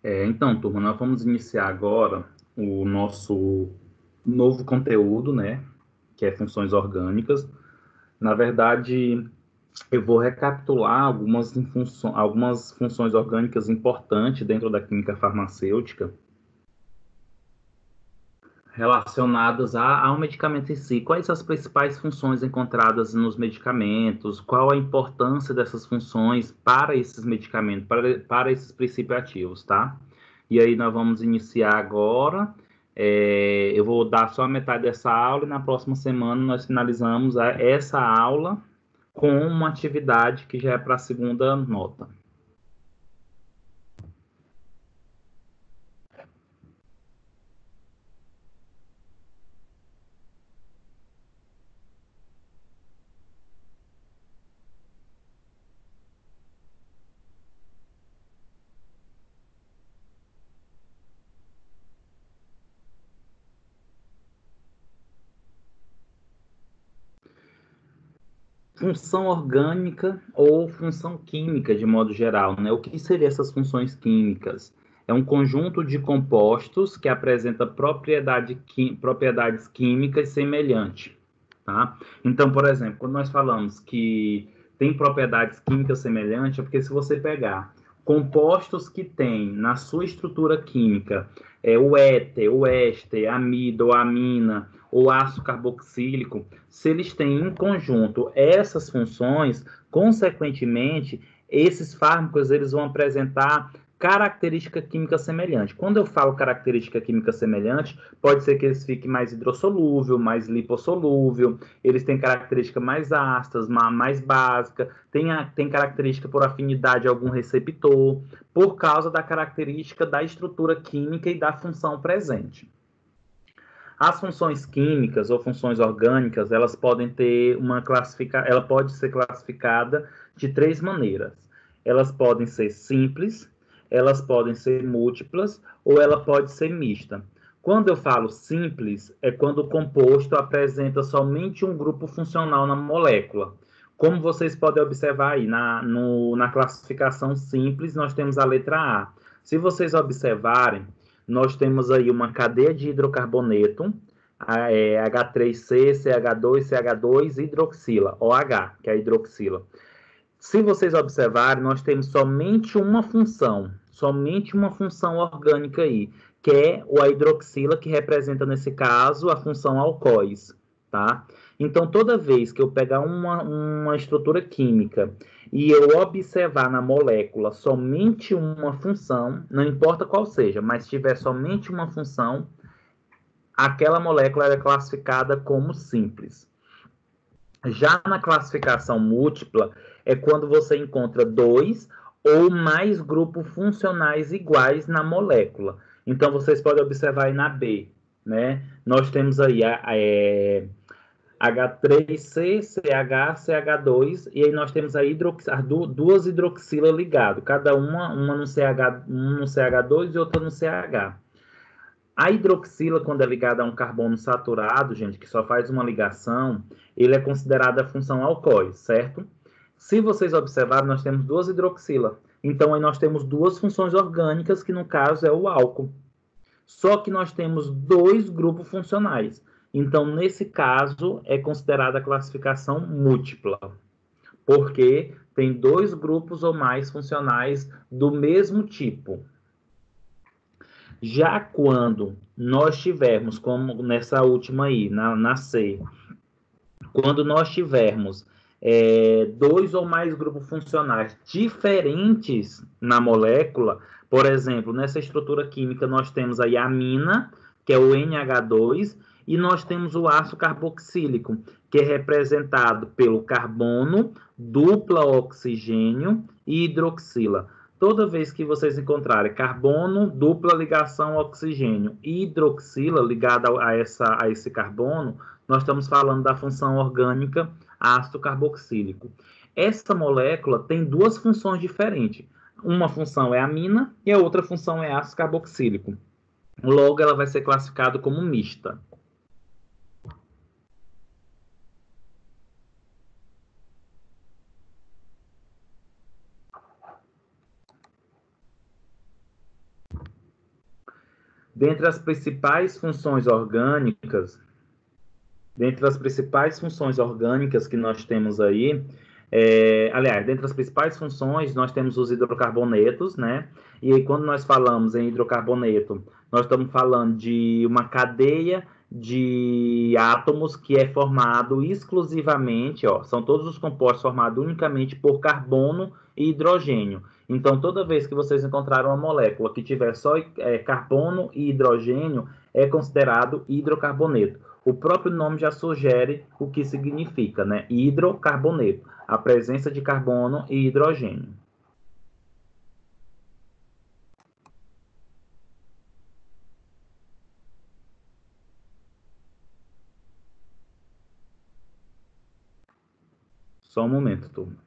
Então, turma, nós vamos iniciar agora o nosso novo conteúdo, né? Que é funções orgânicas. Na verdade, eu vou recapitular algumas funções orgânicas importantes dentro da química farmacêutica relacionadas ao medicamento em si. Quais as principais funções encontradas nos medicamentos? Qual a importância dessas funções para esses medicamentos, para esses princípios ativos, tá? E aí nós vamos iniciar agora. Eu vou dar só a metade dessa aula e na próxima semana nós finalizamos essa aula com uma atividade que já é para a segunda nota. Função orgânica ou função química, de modo geral, né? O que seriam essas funções químicas? É um conjunto de compostos que apresenta propriedades químicas semelhantes, tá? Então, por exemplo, quando nós falamos que tem propriedades químicas semelhantes, é porque se você pegar compostos que têm na sua estrutura química o éter, o éster, amida ou amina, ou ácido carboxílico, se eles têm em conjunto essas funções, consequentemente, esses fármacos eles vão apresentar característica química semelhante. Quando eu falo característica química semelhante, pode ser que eles fiquem mais hidrossolúvel, mais lipossolúvel, eles têm característica mais ácidas, mais básica, tem característica por afinidade a algum receptor, por causa da característica da estrutura química e da função presente. As funções químicas ou funções orgânicas, elas podem ter ela pode ser classificada de três maneiras. Elas podem ser simples, elas podem ser múltiplas ou ela pode ser mista. Quando eu falo simples, é quando o composto apresenta somente um grupo funcional na molécula. Como vocês podem observar aí, na classificação simples, nós temos a letra A. Se vocês observarem, nós temos aí uma cadeia de hidrocarboneto, H3C, CH2, CH2, hidroxila, OH, que é a hidroxila. Se vocês observarem, nós temos somente uma função orgânica aí, que é a hidroxila, que representa, nesse caso, a função alcoóis, tá? Então, toda vez que eu pegar uma estrutura química e eu observar na molécula somente uma função, não importa qual seja, mas tiver somente uma função, aquela molécula é classificada como simples. Já na classificação múltipla, é quando você encontra dois ou mais grupos funcionais iguais na molécula. Então, vocês podem observar aí na B, né? Nós temos aí H3C, CH, CH2, e aí nós temos aí duas hidroxilas ligadas, cada uma no CH2 e outra no CH. A hidroxila, quando é ligada a um carbono saturado, gente, que só faz uma ligação, ele é considerado a função alcoóis, certo? Se vocês observarem, nós temos duas hidroxilas. Então, aí nós temos duas funções orgânicas, que no caso é o álcool. Só que nós temos dois grupos funcionais. Então, nesse caso, é considerada a classificação múltipla, porque tem dois grupos ou mais funcionais do mesmo tipo. Já quando nós tivermos, como nessa última aí, na C, quando nós tivermos dois ou mais grupos funcionais diferentes na molécula, por exemplo, nessa estrutura química nós temos aí a amina, que é o NH2, e nós temos o ácido carboxílico, que é representado pelo carbono, dupla oxigênio e hidroxila. Toda vez que vocês encontrarem carbono, dupla ligação oxigênio e hidroxila ligada a esse carbono, nós estamos falando da função orgânica ácido carboxílico. Essa molécula tem duas funções diferentes. Uma função é amina e a outra função é ácido carboxílico. Logo, ela vai ser classificada como mista. Dentre as principais funções orgânicas, que nós temos aí, aliás, dentre as principais funções, nós temos os hidrocarbonetos, né? E aí, quando nós falamos em hidrocarboneto, nós estamos falando de uma cadeia de átomos que é formado exclusivamente, ó, são todos os compostos formados unicamente por carbono e hidrogênio. Então, toda vez que vocês encontrarem uma molécula que tiver só carbono e hidrogênio, é considerado hidrocarboneto. O próprio nome já sugere o que significa, né? Hidrocarboneto, a presença de carbono e hidrogênio. Só um momento, turma.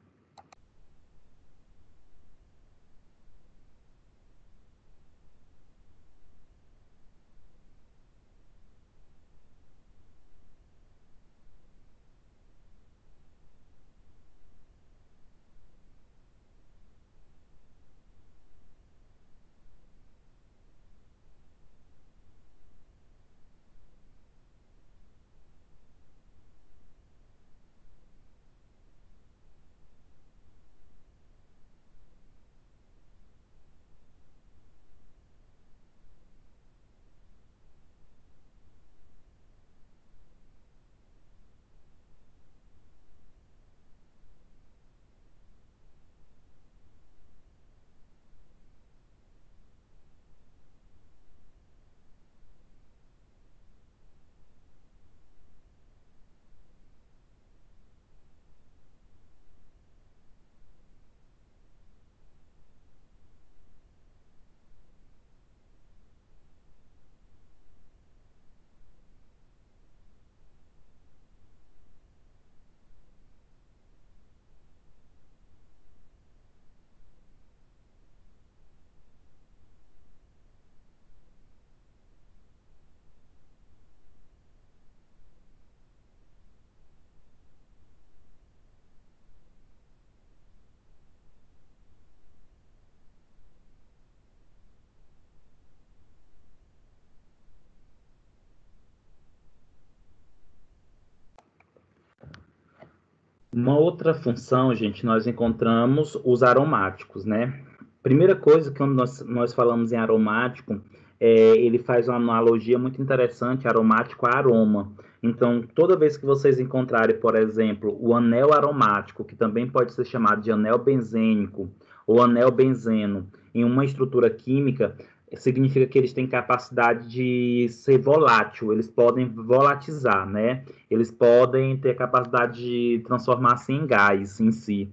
Uma outra função, gente, nós encontramos os aromáticos, né? Primeira coisa, quando nós falamos em aromático, ele faz uma analogia muito interessante, aromático a aroma. Então, toda vez que vocês encontrarem, por exemplo, o anel aromático, que também pode ser chamado de anel benzênico ou anel benzeno, em uma estrutura química, significa que eles têm capacidade de ser volátil, eles podem volatizar, né? Eles podem ter capacidade de transformar-se em gás em si.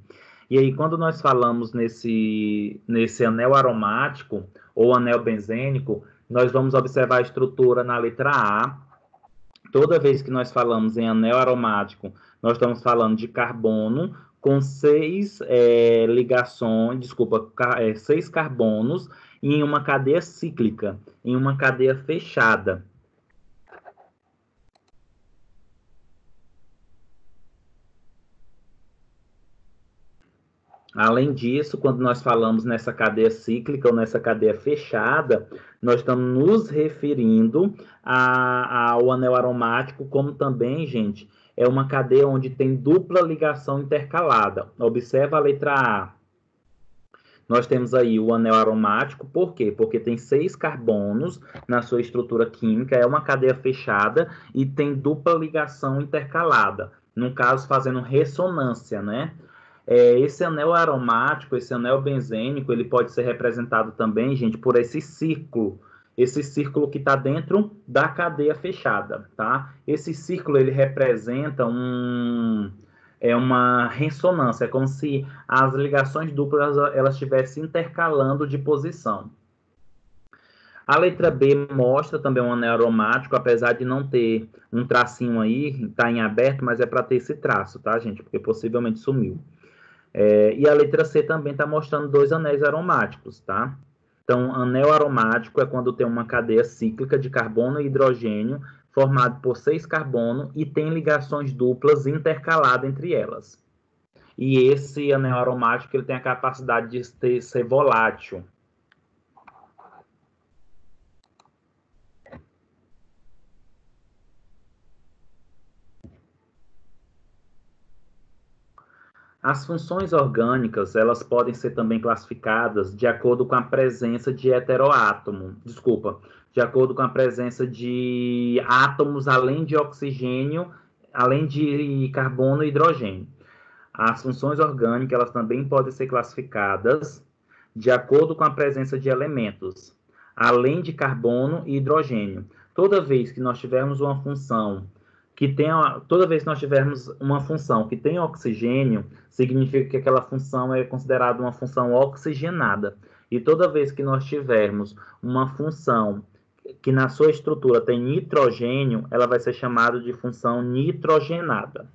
E aí, quando nós falamos nesse anel aromático ou anel benzênico, nós vamos observar a estrutura na letra A. Toda vez que nós falamos em anel aromático, nós estamos falando de carbono com seis seis carbonos em uma cadeia cíclica, em uma cadeia fechada. Além disso, quando nós falamos nessa cadeia cíclica ou nessa cadeia fechada, nós estamos nos referindo ao anel aromático, como também, gente, é uma cadeia onde tem dupla ligação intercalada. Observa a letra A. Nós temos aí o anel aromático, por quê? Porque tem 6 carbonos na sua estrutura química, é uma cadeia fechada e tem dupla ligação intercalada. No caso, fazendo ressonância, né? Esse anel aromático, esse anel benzênico, ele pode ser representado também, gente, por esse círculo que está dentro da cadeia fechada, tá? Esse círculo, ele representa uma ressonância, é como se as ligações duplas elas estivessem intercalando de posição. A letra B mostra também um anel aromático, apesar de não ter um tracinho aí, está em aberto, mas é para ter esse traço, tá, gente? Porque possivelmente sumiu. E a letra C também está mostrando 2 anéis aromáticos, tá? Então, anel aromático é quando tem uma cadeia cíclica de carbono e hidrogênio formado por 6 carbonos e tem ligações duplas intercaladas entre elas. E esse anel aromático ele tem a capacidade de ser volátil. As funções orgânicas, elas podem ser também classificadas de acordo com a presença de heteroátomo, de acordo com a presença de átomos além de oxigênio, além de carbono e hidrogênio. As funções orgânicas, elas também podem ser classificadas de acordo com a presença de elementos, além de carbono e hidrogênio. Toda vez que nós tivermos uma função que tem oxigênio, significa que aquela função é considerada uma função oxigenada. E toda vez que nós tivermos uma função que na sua estrutura tem nitrogênio, ela vai ser chamada de função nitrogenada.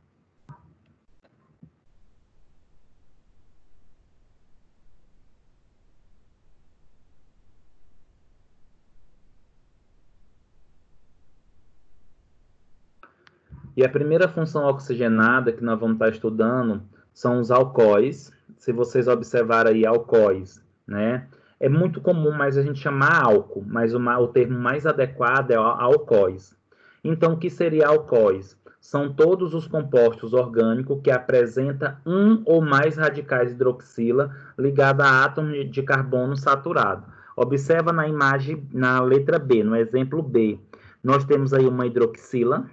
E a primeira função oxigenada que nós vamos estar estudando são os alcoóis. Se vocês observarem aí, alcoóis, né? É muito comum, mas a gente chamar álcool, mas o termo mais adequado é alcoóis. Então, o que seria alcoóis? São todos os compostos orgânicos que apresentam um ou mais radicais de hidroxila ligados a átomos de carbono saturado. Observa na imagem, na letra B, no exemplo B. Nós temos aí uma hidroxila,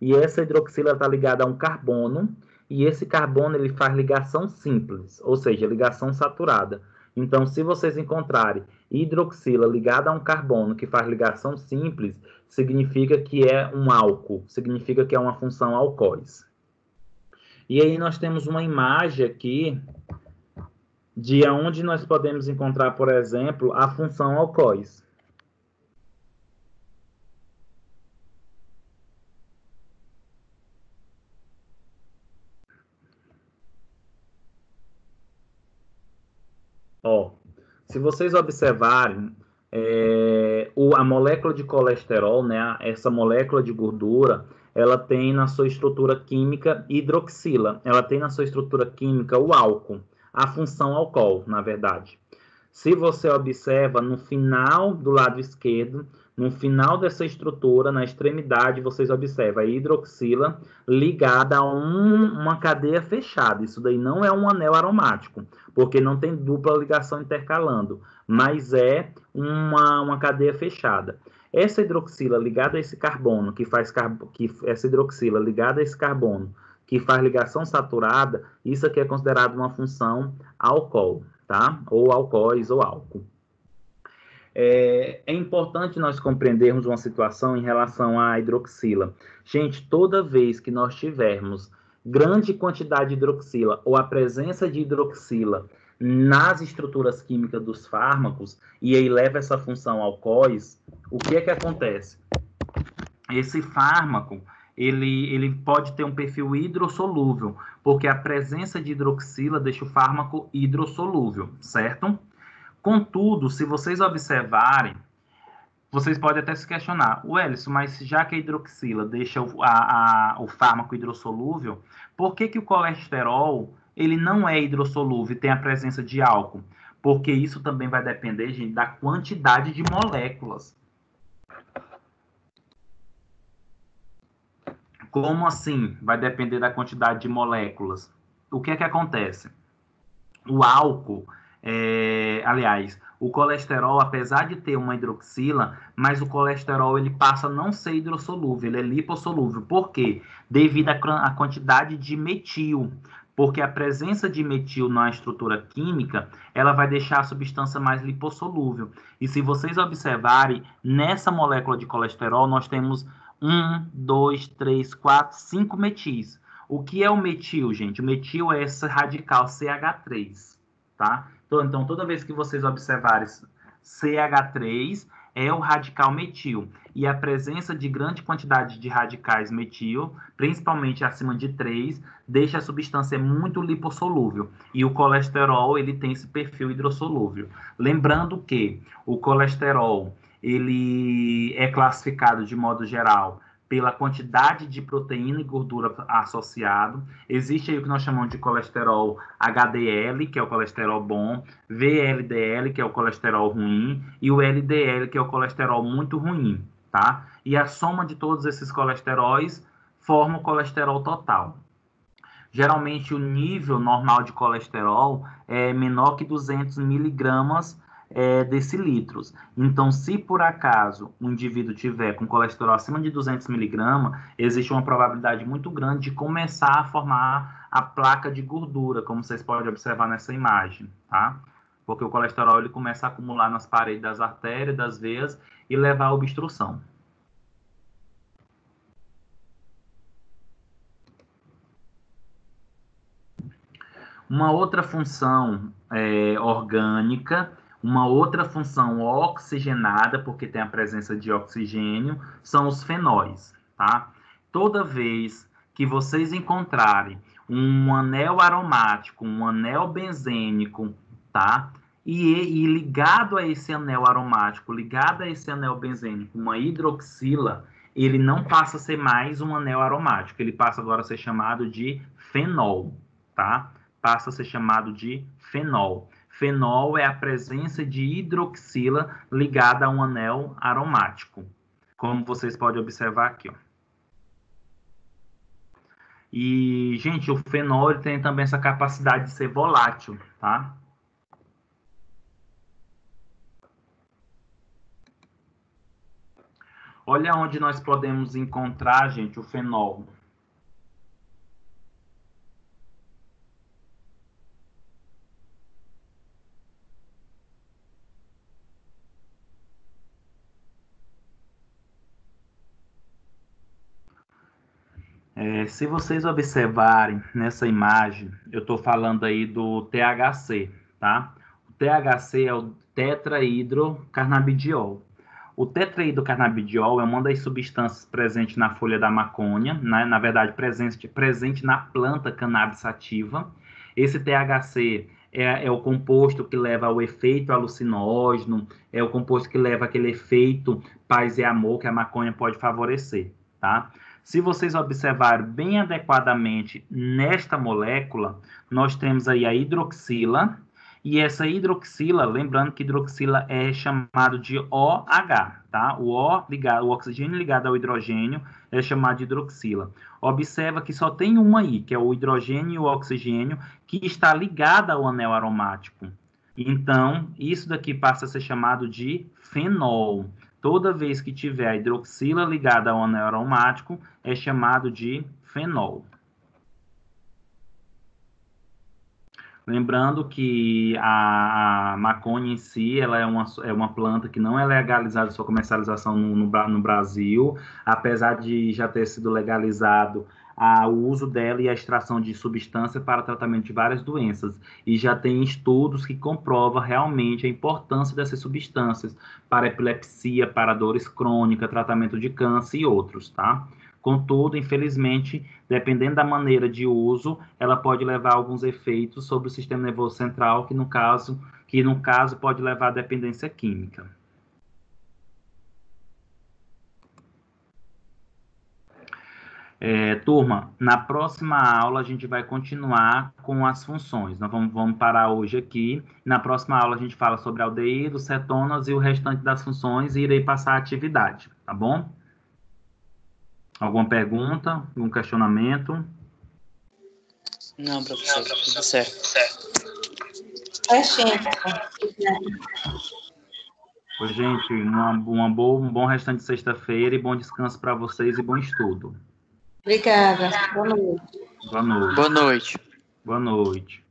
e essa hidroxila está ligada a um carbono, e esse carbono ele faz ligação simples, ou seja, ligação saturada. Então, se vocês encontrarem hidroxila ligada a um carbono que faz ligação simples, significa que é um álcool, significa que é uma função alcoóis. E aí nós temos uma imagem aqui de onde nós podemos encontrar, por exemplo, a função alcoóis. Ó, se vocês observarem, a molécula de colesterol, né, essa molécula de gordura, ela tem na sua estrutura química hidroxila, ela tem na sua estrutura química o álcool, a função álcool, na verdade. Se você observa no final do lado esquerdo, no final dessa estrutura, na extremidade, vocês observam a hidroxila ligada a uma cadeia fechada. Isso daí não é um anel aromático, porque não tem dupla ligação intercalando, mas é uma cadeia fechada. Essa hidroxila ligada a esse carbono, essa hidroxila ligada a esse carbono, que faz ligação saturada, isso aqui é considerado uma função álcool, tá? Ou alcoóis ou álcool. É importante nós compreendermos uma situação em relação à hidroxila. Gente, toda vez que nós tivermos grande quantidade de hidroxila ou a presença de hidroxila nas estruturas químicas dos fármacos, e aí leva essa função alcoóis, o que é que acontece? Esse fármaco, ele pode ter um perfil hidrossolúvel, porque a presença de hidroxila deixa o fármaco hidrossolúvel, certo? Contudo, se vocês observarem, vocês podem até se questionar, Wellison, mas já que a hidroxila deixa o fármaco hidrossolúvel, por que o colesterol ele não é hidrossolúvel e tem a presença de álcool? Porque isso também vai depender, gente, da quantidade de moléculas. Como assim vai depender da quantidade de moléculas? O que é que acontece? O álcool... aliás, o colesterol, apesar de ter uma hidroxila, mas o colesterol ele passa a não ser hidrossolúvel, ele é lipossolúvel. Por quê? Devido à quantidade de metil. Porque a presença de metil na estrutura química, ela vai deixar a substância mais lipossolúvel. E se vocês observarem, nessa molécula de colesterol, nós temos 1, 2, 3, 4, 5 metis. O que é o metil, gente? O metil é esse radical CH3, tá? Então, toda vez que vocês observarem CH3, é o radical metil. E a presença de grande quantidade de radicais metil, principalmente acima de 3, deixa a substância muito lipossolúvel. E o colesterol, ele tem esse perfil hidrossolúvel. Lembrando que o colesterol, ele é classificado de modo geral pela quantidade de proteína e gordura associado. Existe aí o que nós chamamos de colesterol HDL, que é o colesterol bom, VLDL, que é o colesterol ruim, e o LDL, que é o colesterol muito ruim, tá? E a soma de todos esses colesteróis forma o colesterol total. Geralmente, o nível normal de colesterol é menor que 200 miligramas decilitros. Então, se por acaso o indivíduo tiver com colesterol acima de 200 miligramas, existe uma probabilidade muito grande de começar a formar a placa de gordura, como vocês podem observar nessa imagem, tá? Porque o colesterol ele começa a acumular nas paredes das artérias, das veias e levar à obstrução. Uma outra função orgânica, uma outra função oxigenada, porque tem a presença de oxigênio, são os fenóis, tá? Toda vez que vocês encontrarem um anel aromático, um anel benzênico, tá? E ligado a esse anel aromático, ligado a esse anel benzênico, uma hidroxila, ele não passa a ser mais um anel aromático, ele passa agora a ser chamado de fenol, tá? Passa a ser chamado de fenol. Fenol é a presença de hidroxila ligada a um anel aromático, como vocês podem observar aqui, ó. E, gente, o fenol ele tem também essa capacidade de ser volátil, tá? Olha onde nós podemos encontrar, gente, o fenol. Se vocês observarem nessa imagem, eu estou falando aí do THC, tá? O THC é o tetrahidrocarnabidiol. O tetrahidrocarnabidiol é uma das substâncias presentes na folha da maconha, né? Na verdade, presente na planta cannabis sativa. Esse THC é o composto que leva ao efeito alucinógeno, é o composto que leva aquele efeito paz e amor que a maconha pode favorecer, tá? Se vocês observarem bem adequadamente nesta molécula, nós temos aí a hidroxila, e essa hidroxila, lembrando que hidroxila é chamado de OH, tá? O oxigênio ligado ao hidrogênio é chamado de hidroxila. Observa que só tem uma aí, que é o hidrogênio e o oxigênio, que está ligada ao anel aromático. Então, isso daqui passa a ser chamado de fenol. Toda vez que tiver a hidroxila ligada ao anel aromático, é chamado de fenol. Lembrando que a maconha em si, ela é uma planta que não é legalizada sua comercialização no Brasil, apesar de já ter sido legalizado o uso dela e a extração de substância para tratamento de várias doenças. E já tem estudos que comprovam realmente a importância dessas substâncias para epilepsia, para dores crônicas, tratamento de câncer e outros, tá? Contudo, infelizmente, dependendo da maneira de uso, ela pode levar a alguns efeitos sobre o sistema nervoso central, que no caso pode levar à dependência química. Turma, na próxima aula a gente vai continuar com as funções. Nós vamos parar hoje aqui. Na próxima aula a gente fala sobre aldeídos, cetonas e o restante das funções e irei passar a atividade, tá bom? Alguma pergunta? Algum questionamento? Não, professor, tudo certo. Gente, um bom restante de sexta-feira e bom descanso para vocês e bom estudo. Obrigada. Boa noite. Boa noite. Boa noite. Boa noite.